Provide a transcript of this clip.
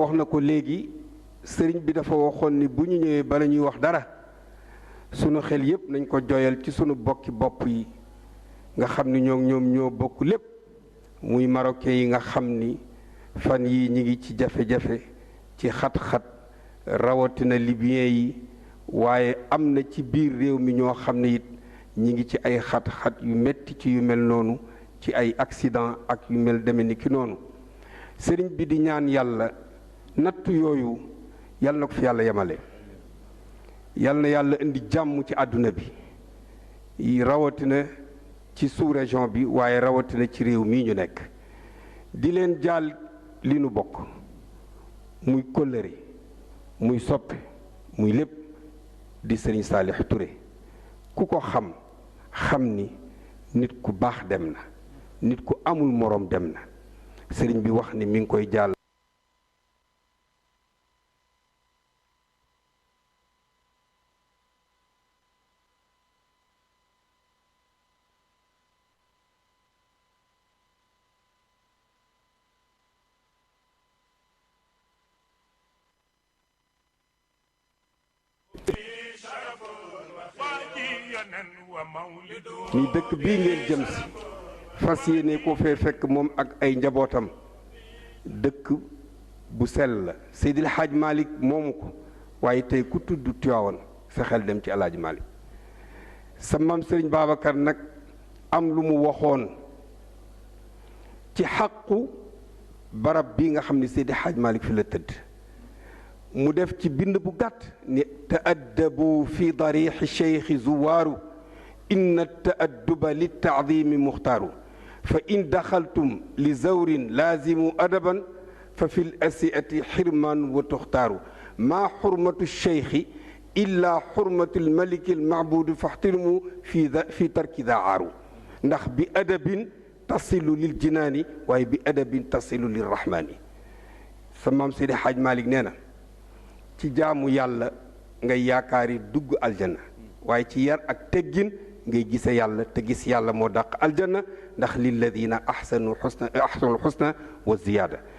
wax na ko léegi sëriñ bi dafa waxoon ni bu ñu ñëwee bala ñuy wax dara sunu xel yépp nañ ko joyal ci sunu bokki bopp yi nga xam ni ñoom ñoo bokk lépp muy marocain yi nga xam ni fan yi ñi ngi ci jafe-jafe ci xat-xat rawatina libyen yi waaye am na ci biir réew mi ñoo xam ne it ñi ngi ci ay xat-xat yu metti ci yu mel noonu ci ay accident ak yu mel deme ni ki noonu sëriñ bi di ñaan yàlla nattu yooyu yàlla na ko fi yàlla yemale yàlla na yàlla indi jàmm ci àdduna bi rawatina ci sous-région bi waaye rawatina ci réew mii ñu nekk di leen jaal li nu bokk muy kóllëre muy soppe muy lépp di sëriñ Saalix Touré ku ko xam ni nit ku baax dem na nit ku amul moroom dem na sëriñ bi wax ni mi ngi koy jaal ni dëkk bii ngeen jëm si fas yéene ko fee fekk moom ak ay njabootam dëkk bu sell la Seydil Hadj Malick moomu ko waaye tey ku tudd Tiwaawan sa xel dem ci Alaaji Malick sa maam Sëriñ Babacar nag am lu mu waxoon ci xàqu barab bi nga xam ne Seydil Hadj Malick fi la tëdd mu def ci bind bu gàtt ni taaddabu fi darixi cheikhi zuwaaru inna taadduba liltaadimi muxtaaru fa in daxaltum li zawrin laazimu adaban fa fi l asiati xirmaan wa tuxtaaru maa xurmatu cheikhi illa xurmatu lmaliki lmaabudu faxtirimu fi tarki daa aaru ndax bi adabin tasilu lil jinaani waaye bi adabin tasilu lil rahmaani sa maam Seydi Hadj Malick nee na ci jaamu yàlla ngay yaakaari dugg aljanna waaye ci yar ak teggin ngay gise yàlla te gis yàlla moo dàq aljanna ndax lilladina ahsanul xusna wa ziyaada